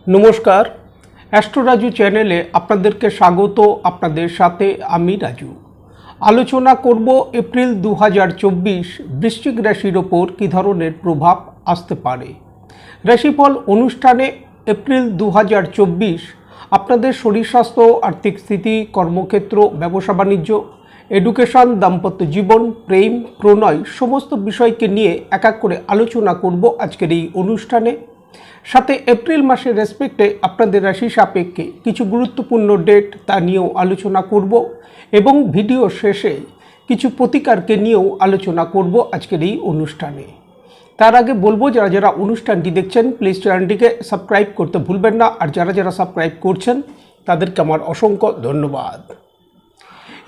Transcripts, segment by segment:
নমস্কার, অ্যাস্ট্রো রাজু চ্যানেলে আপনাদেরকে স্বাগত। আপনাদের সাথে আমি রাজু। আলোচনা করব এপ্রিল 2024 বৃশ্চিক রাশির ওপর কী ধরনের প্রভাব আসতে পারে। রাশিফল অনুষ্ঠানে এপ্রিল 2024 আপনাদের শরীর স্বাস্থ্য, আর্থিক স্থিতি, কর্মক্ষেত্র, ব্যবসা বাণিজ্য, এডুকেশন, দাম্পত্য জীবন, প্রেম, প্রণয় সমস্ত বিষয়কে নিয়ে এক এক করে আলোচনা করব আজকের এই অনুষ্ঠানে। সাথে এপ্রিল মাসের রেসপেক্টে আপনাদের রাশি সাপেক্ষে কিছু গুরুত্বপূর্ণ ডেট তা নিয়েও আলোচনা করব এবং ভিডিও শেষে কিছু প্রতিকারকে নিয়েও আলোচনা করব আজকের এই অনুষ্ঠানে। তার আগে বলবো, যারা যারা অনুষ্ঠানটি দেখছেন প্লিজ চ্যানেলটিকে সাবস্ক্রাইব করতে ভুলবেন না, আর যারা যারা সাবস্ক্রাইব করছেন তাদেরকে আমার অসংখ্য ধন্যবাদ।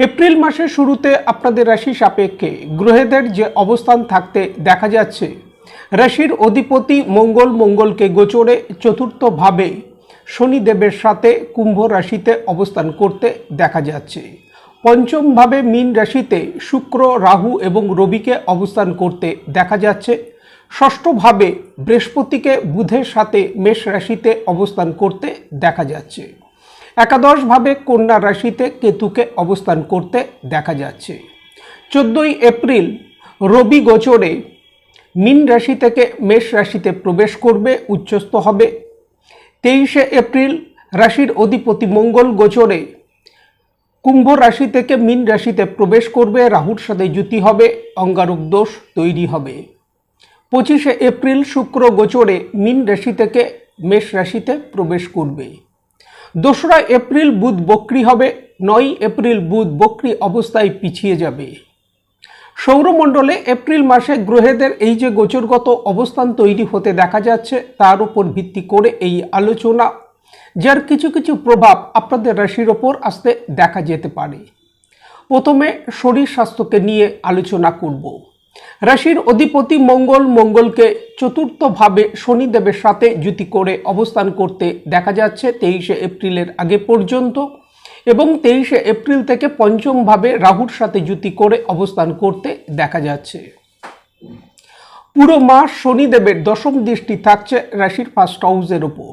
এপ্রিল মাসের শুরুতে আপনাদের রাশি সাপেক্ষে গ্রহেদের যে অবস্থান থাকতে দেখা যাচ্ছে, রাশির অধিপতি মঙ্গলকে গোচরে চতুর্থভাবে শনিদেবের সাথে কুম্ভ রাশিতে অবস্থান করতে দেখা যাচ্ছে। পঞ্চমভাবে মীন রাশিতে শুক্র, রাহু এবং রবিকে অবস্থান করতে দেখা যাচ্ছে। ষষ্ঠভাবে বৃহস্পতিকে বুধের সাথে মেষ রাশিতে অবস্থান করতে দেখা যাচ্ছে। একাদশভাবে কন্যা রাশিতে কেতুকে অবস্থান করতে দেখা যাচ্ছে। 14ই এপ্রিল রবি গোচরে মীন রাশি থেকে মেষ রাশিতে প্রবেশ করবে, উচ্চস্থ হবে। 23শে এপ্রিল রাশির অধিপতি মঙ্গল গোচরে কুম্ভ রাশি থেকে মীন রাশিতে প্রবেশ করবে, রাহুর সাথে যুতি হবে, অঙ্গারক দোষ তৈরি হবে। 25শে এপ্রিল শুক্র গোচরে মীন রাশি থেকে মেষ রাশিতে প্রবেশ করবে। 2রা এপ্রিল বুধ বক্রী হবে। 9ই এপ্রিল বুধ বক্রী অবস্থায় পিছিয়ে যাবে। সৌরমণ্ডলে এপ্রিল মাসে গ্রহেদের এই যে গোচরগত অবস্থান তৈরি হতে দেখা যাচ্ছে, তার উপর ভিত্তি করে এই আলোচনা, যার কিছু কিছু প্রভাব আপনাদের রাশির ওপর আসতে দেখা যেতে পারে। প্রথমে শরীর স্বাস্থ্যকে নিয়ে আলোচনা করব। রাশির অধিপতি মঙ্গলকে চতুর্থভাবে শনিদেবের সাথে যুতি করে অবস্থান করতে দেখা যাচ্ছে 23শে এপ্রিলের আগে পর্যন্ত, এবং 23শে এপ্রিল থেকে পঞ্চমভাবে রাহুর সাথে যুতি করে অবস্থান করতে দেখা যাচ্ছে। পুরো মাস শনিদেবের দশম দৃষ্টি থাকছে রাশির ফার্স্ট হাউসের ওপর।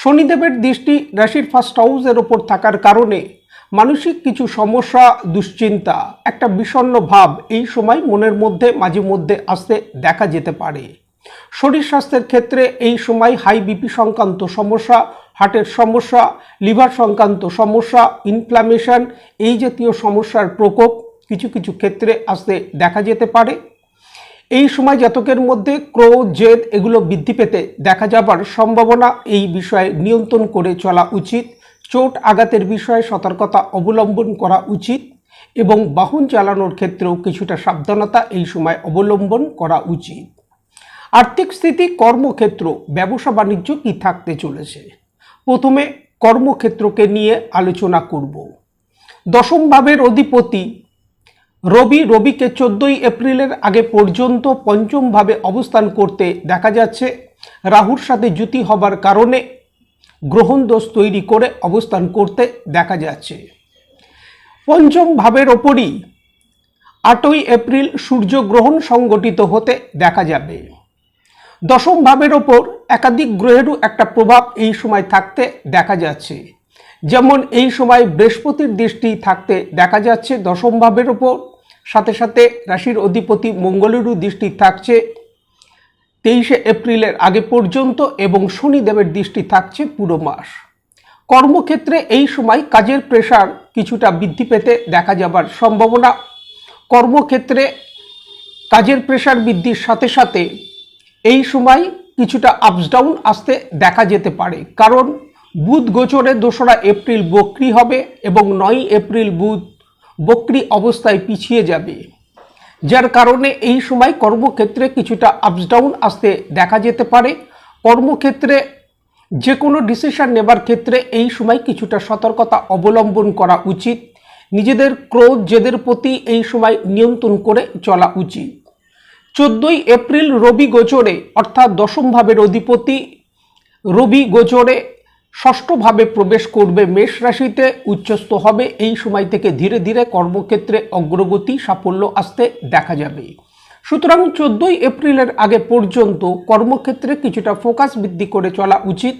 শনিদেবের দৃষ্টি রাশির ফার্স্ট হাউসের ওপর থাকার কারণে মানসিক কিছু সমস্যা, দুশ্চিন্তা, একটা বিষণ্ণ ভাব এই সময় মনের মধ্যে মাঝে মধ্যে আসতে দেখা যেতে পারে। শরীর স্বাস্থ্যের ক্ষেত্রে এই সময় হাই বিপি সংক্রান্ত সমস্যা, হার্টের সমস্যা, লিভার সংক্রান্ত সমস্যা, ইনফ্লামেশন এই জাতীয় সমস্যার প্রকোপ কিছু কিছু ক্ষেত্রে আসতে দেখা যেতে পারে। এই সময় জাতকের মধ্যে ক্রোধ, জেদ এগুলো বৃদ্ধি পেতে দেখা যাবার সম্ভাবনা। এই বিষয়ে নিয়ন্ত্রণ করে চলা উচিত। চোট আঘাতের বিষয়ে সতর্কতা অবলম্বন করা উচিত এবং বাহন চালানোর ক্ষেত্রেও কিছুটা সাবধানতা এই সময় অবলম্বন করা উচিত। আর্থিক স্থিতি, কর্মক্ষেত্র, ব্যবসা বাণিজ্য কি থাকতে চলেছে। প্রথমে কর্মক্ষেত্রকে নিয়ে আলোচনা করব। দশম ভাবের অধিপতি রবিকে 14ই এপ্রিলের আগে পর্যন্ত পঞ্চমভাবে অবস্থান করতে দেখা যাচ্ছে। রাহুর সাথে যুতি হবার কারণে গ্রহণ দোষ তৈরি করে অবস্থান করতে দেখা যাচ্ছে। পঞ্চম ভাবের ওপরই 8ই এপ্রিল সূর্যগ্রহণ সংগঠিত হতে দেখা যাবে। দশম ভাবের ওপর একাধিক গ্রহেরও একটা প্রভাব এই সময় থাকতে দেখা যাচ্ছে। যেমন এই সময় বৃহস্পতির দৃষ্টি থাকতে দেখা যাচ্ছে দশম ভাবের ওপর, সাথে সাথে রাশির অধিপতি মঙ্গলেরও দৃষ্টি থাকছে 23শে এপ্রিলের আগে পর্যন্ত, এবং শনিদেবের দৃষ্টি থাকছে পুরো মাস। কর্মক্ষেত্রে এই সময় কাজের প্রেশার কিছুটা বৃদ্ধি পেতে দেখা যাবার সম্ভাবনা। কর্মক্ষেত্রে কাজের প্রেশার বৃদ্ধির সাথে সাথে এই সময় কিছুটা আপস ডাউন আসতে দেখা যেতে পারে, কারণ বুধ গোচরে 2রা এপ্রিল বক্রী হবে এবং 9ই এপ্রিল বুধ বক্রী অবস্থায় পিছিয়ে যাবে, যার কারণে এই সময় কর্মক্ষেত্রে কিছুটা আপস ডাউন আসতে দেখা যেতে পারে। কর্মক্ষেত্রে যে কোনো ডিসিশন নেবার ক্ষেত্রে এই সময় কিছুটা সতর্কতা অবলম্বন করা উচিত। নিজেদের ক্রোধ, জেদের প্রতি এই সময় নিয়ন্ত্রণ করে চলা উচিত। 14ই এপ্রিল রবি গোচরে, অর্থাৎ দশম ভাবের অধিপতি রবি গোচরে ষষ্ঠভাবে প্রবেশ করবে মেষ রাশিতে, উচ্চস্থ হবে। এই সময় থেকে ধীরে ধীরে কর্মক্ষেত্রে অগ্রগতি, সাফল্য আসতে দেখা যাবে। সুতরাং 14ই এপ্রিলের আগে পর্যন্ত কর্মক্ষেত্রে কিছুটা ফোকাস বৃদ্ধি করে চলা উচিত।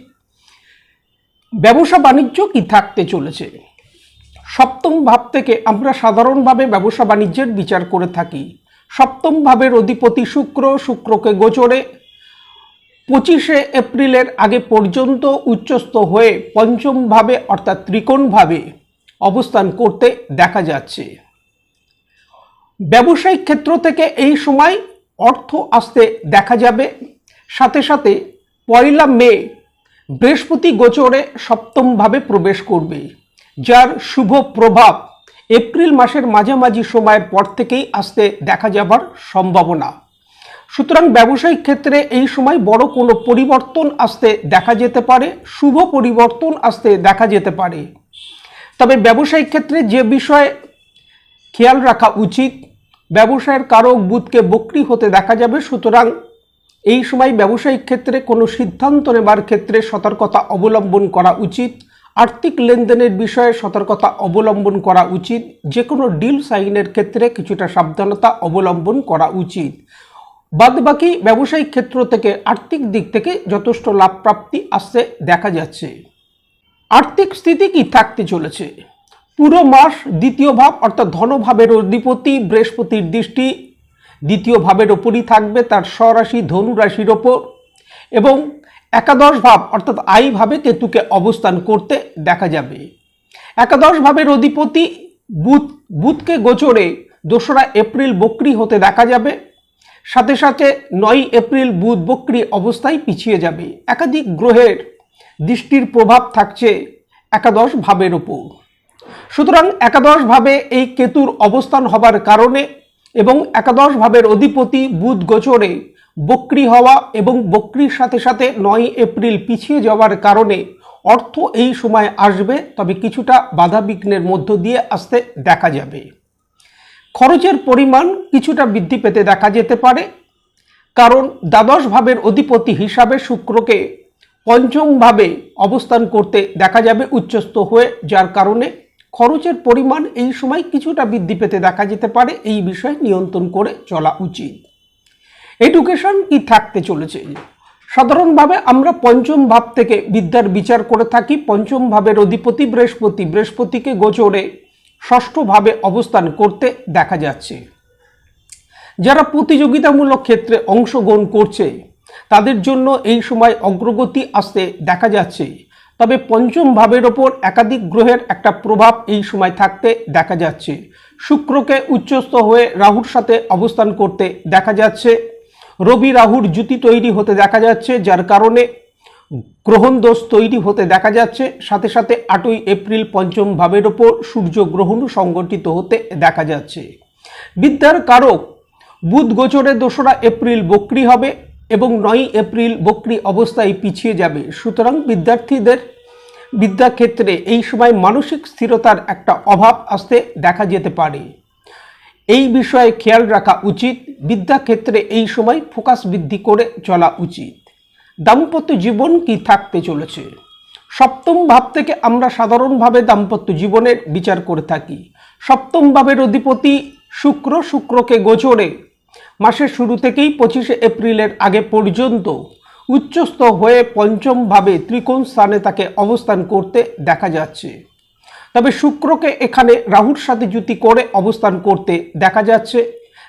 ব্যবসা বাণিজ্য কি থাকতে চলেছে? সপ্তম ভাব থেকে আমরা সাধারণভাবে ব্যবসা বাণিজ্যের বিচার করে থাকি। সপ্তম ভাবের অধিপতি শুক্র, শুক্রকে গোচরে 25শে এপ্রিলের আগে পর্যন্ত উচ্চস্থ হয়ে পঞ্চম ভাবে অর্থাৎ ত্রিকোণ ভাবে অবস্থান করতে দেখা যাচ্ছে। ব্যবসায়িক ক্ষেত্র থেকে এই সময় অর্থ আসতে দেখা যাবে। সাথে সাথে 1 মে বৃহস্পতি গোচরে সপ্তম ভাবে প্রবেশ করবে, যার শুভ প্রভাব এপ্রিল মাসের মাঝামাঝি সময়ের পর থেকেই আসতে দেখা যাবার সম্ভাবনা। সুতরাং ব্যবসায়িক ক্ষেত্রে এই সময় বড় কোনো পরিবর্তন আসতে দেখা যেতে পারে, শুভ পরিবর্তন আসতে দেখা যেতে পারে। তবে ব্যবসায়িক ক্ষেত্রে যে বিষয়ে খেয়াল রাখা উচিত, ব্যবসায়ের কারক বুধকে বক্রী হতে দেখা যাবে। সুতরাং এই সময় ব্যবসায়িক ক্ষেত্রে কোনো সিদ্ধান্ত নেবার ক্ষেত্রে সতর্কতা অবলম্বন করা উচিত। আর্থিক লেনদেনের বিষয়ে সতর্কতা অবলম্বন করা উচিত। যে কোনো ডিল সাইনের ক্ষেত্রে কিছুটা সাবধানতা অবলম্বন করা উচিত। বাদবাকি ব্যবসায়িক ক্ষেত্র থেকে আর্থিক দিক থেকে যথেষ্ট লাভ প্রাপ্তি আসতে দেখা যাচ্ছে। আর্থিক স্থিতি কি থাকতে চলেছে? পুরো মাস দ্বিতীয় ভাব অর্থাৎ ধনভাবের অধিপতি বৃহস্পতির দৃষ্টি দ্বিতীয় ভাবের ওপরই থাকবে, তার স্বরাশি ধনু রাশির ওপর, এবং একাদশ ভাব অর্থাৎ আয় ভাবে কেতুকে অবস্থান করতে দেখা যাবে। একাদশ ভাবের অধিপতি বুধকে গোচরে 2রা এপ্রিল বক্রী হতে দেখা যাবে। সাথে সাথে 9 এপ্রিল বুধ বক্রী অবস্থায় পিছিয়ে যাবে। একাধিক গ্রহের দৃষ্টির প্রভাব থাকছে একাদশ ভাবের ওপর। সুতরাং একাদশ ভাবে এই কেতুর অবস্থান হবার কারণে এবং একাদশ ভাবের অধিপতি বুধ গোচরে বক্রী হওয়া এবং বক্রীর সাথে সাথে 9 এপ্রিল পিছিয়ে যাওয়ার কারণে অর্থ এই সময় আসবে, তবে কিছুটা বাধা বিঘ্নের মধ্য দিয়ে আসতে দেখা যাবে। খরচের পরিমাণ কিছুটা বৃদ্ধি পেতে দেখা যেতে পারে, কারণ দ্বাদশ ভাবের অধিপতি হিসাবে শুক্রকে পঞ্চম ভাবে অবস্থান করতে দেখা যাবে উচ্চস্থ হয়ে, যার কারণে খরচের পরিমাণ এই সময় কিছুটা বৃদ্ধি পেতে দেখা যেতে পারে। এই বিষয়ে নিয়ন্ত্রণ করে চলা উচিত। এডুকেশন কি থাকতে চলেছে? সাধারণভাবে আমরা পঞ্চম ভাব থেকে বিদ্যার বিচার করে থাকি। পঞ্চম ভাবের অধিপতি বৃহস্পতিকে গোচরে ষষ্ঠ ভাবে অবস্থান করতে দেখা যাচ্ছে। যারা প্রতিযোগিতামূলক ক্ষেত্রে অংশগ্রহণ করছে তাদের জন্য এই সময় অগ্রগতি আসতে দেখা যাচ্ছে। তবে পঞ্চম ভাবের ওপর একাধিক গ্রহের একটা প্রভাব এই সময় থাকতে দেখা যাচ্ছে। শুক্রকে উচ্চস্থ হয়ে রাহুর সাথে অবস্থান করতে দেখা যাচ্ছে। রবি রাহুর জুতি তৈরি হতে দেখা যাচ্ছে, যার কারণে গ্রহণ দোষ তৈরি হতে দেখা যাচ্ছে। সাথে সাথে 8ই এপ্রিল পঞ্চম ভাবের ওপর সূর্য গ্রহণও সংগঠিত হতে দেখা যাচ্ছে। বিদ্যার কারক বুধ গোচরে 2রা এপ্রিল বক্রী হবে এবং 9 এপ্রিল বক্রী অবস্থায় পিছিয়ে যাবে। সুতরাং বিদ্যার্থীদের বিদ্যাক্ষেত্রে এই সময় মানসিক স্থিরতার একটা অভাব আসতে দেখা যেতে পারে। এই বিষয়ে খেয়াল রাখা উচিত। বিদ্যাক্ষেত্রে এই সময় ফোকাস বৃদ্ধি করে চলা উচিত। দাম্পত্য জীবন কি থাকতে চলেছে? সপ্তম ভাব থেকে আমরা সাধারণভাবে দাম্পত্য জীবনের বিচার করে থাকি। সপ্তম ভাবের অধিপতি শুক্রকে গোচরে মাসের শুরু থেকেই 25শে এপ্রিলের আগে পর্যন্ত উচ্চস্থ হয়ে পঞ্চম ভাবে ত্রিকোণ স্থানে তাকে অবস্থান করতে দেখা যাচ্ছে। তবে শুক্রকে এখানে রাহুর সাথে যুতি করে অবস্থান করতে দেখা যাচ্ছে,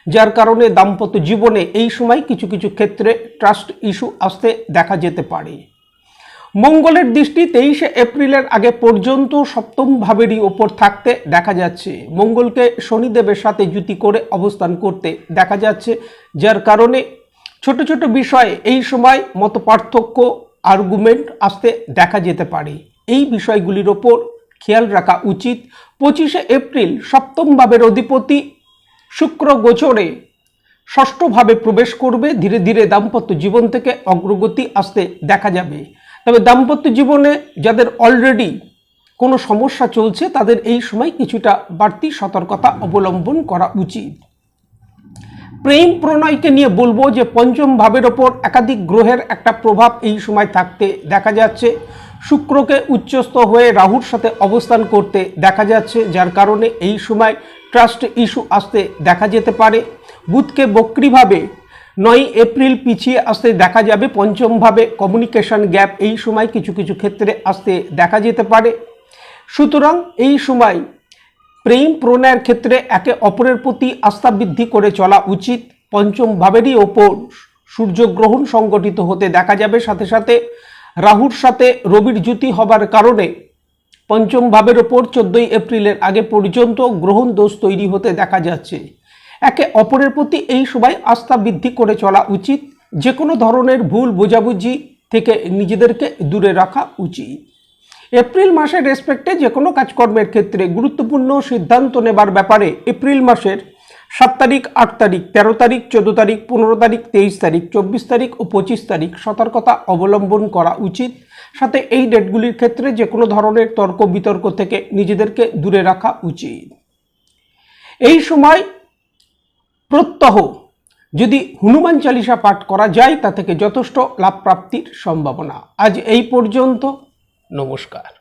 যার কারণে দাম্পত্য জীবনে এই সময় কিছু কিছু ক্ষেত্রে ট্রাস্ট ইস্যু আসতে দেখা যেতে পারে। মঙ্গলের দৃষ্টি 23শে এপ্রিলের আগে পর্যন্ত সপ্তম ভাবেরই ওপর থাকতে দেখা যাচ্ছে। মঙ্গলকে শনিদেবের সাথে যুতি করে অবস্থান করতে দেখা যাচ্ছে, যার কারণে ছোট ছোট বিষয়ে এই সময় মত পার্থক্য আর্গুমেন্ট আসতে দেখা যেতে পারে। এই বিষয়গুলির ওপর খেয়াল রাখা উচিত। 25শে এপ্রিল সপ্তম ভাবের অধিপতি শুক্র গোচরে ষষ্ঠ ভাবে প্রবেশ করবে। ধীরে ধীরে দাম্পত্য জীবন থেকে অগ্রগতি আসতে দেখা যাবে। তবে দাম্পত্য জীবনে যাদের অলরেডি কোনো সমস্যা চলছে তাদের এই সময় কিছুটা বাড়তি সতর্কতা অবলম্বন করা উচিত। প্রেম প্রণয়কে নিয়ে বলবো যে পঞ্চম ভাবের ওপর একাধিক গ্রহের একটা প্রভাব এই সময় থাকতে দেখা যাচ্ছে। শুক্রকে উচ্চস্থ হয়ে রাহুর সাথে অবস্থান করতে দেখা যাচ্ছে, যার কারণে এই সময় ট্রাস্ট ইস্যু আসতে দেখা যেতে পারে। বুধকে বক্রীভাবে 9 এপ্রিল পিছিয়ে আসতে দেখা যাবে। পঞ্চমভাবে কমিউনিকেশন গ্যাপ এই সময় কিছু কিছু ক্ষেত্রে আসতে দেখা যেতে পারে। সুতরাং এই সময় প্রেম প্রণয়ের ক্ষেত্রে একে অপরের প্রতি আস্থা বৃদ্ধি করে চলা উচিত। পঞ্চম ভাবেরই ওপর সূর্যগ্রহণ সংগঠিত হতে দেখা যাবে, সাথে সাথে রাহুর সাথে রবির যুতি হবার কারণে পঞ্চম ভাবের ওপর 14 এপ্রিলের আগে পর্যন্ত গ্রহণ দোষ তৈরি হতে দেখা যাচ্ছে। একে অপরের প্রতি এই সময় আস্থা বৃদ্ধি করে চলা উচিত। যে কোনো ধরনের ভুল বোঝাবুঝি থেকে নিজেদেরকে দূরে রাখা উচিত। এপ্রিল মাসের রেসপেক্টে যে কোনো কাজকর্মের ক্ষেত্রে গুরুত্বপূর্ণ সিদ্ধান্ত নেবার ব্যাপারে এপ্রিল মাসের 7 তারিখ, 8 তারিখ, 13 তারিখ, 14 তারিখ, 15 তারিখ, 23 তারিখ, 24 তারিখ ও 25 তারিখ সতর্কতা অবলম্বন করা উচিত। সাথে এই ডেটগুলির ক্ষেত্রে যে কোনো ধরনের তর্ক বিতর্ক থেকে নিজেদেরকে দূরে রাখা উচিত। এই সময় প্রত্যহ যদি হনুমান চালিসা পাঠ করা যায় তা থেকে যথেষ্ট লাভ প্রাপ্তির সম্ভাবনা। আজ এই পর্যন্ত। নমস্কার।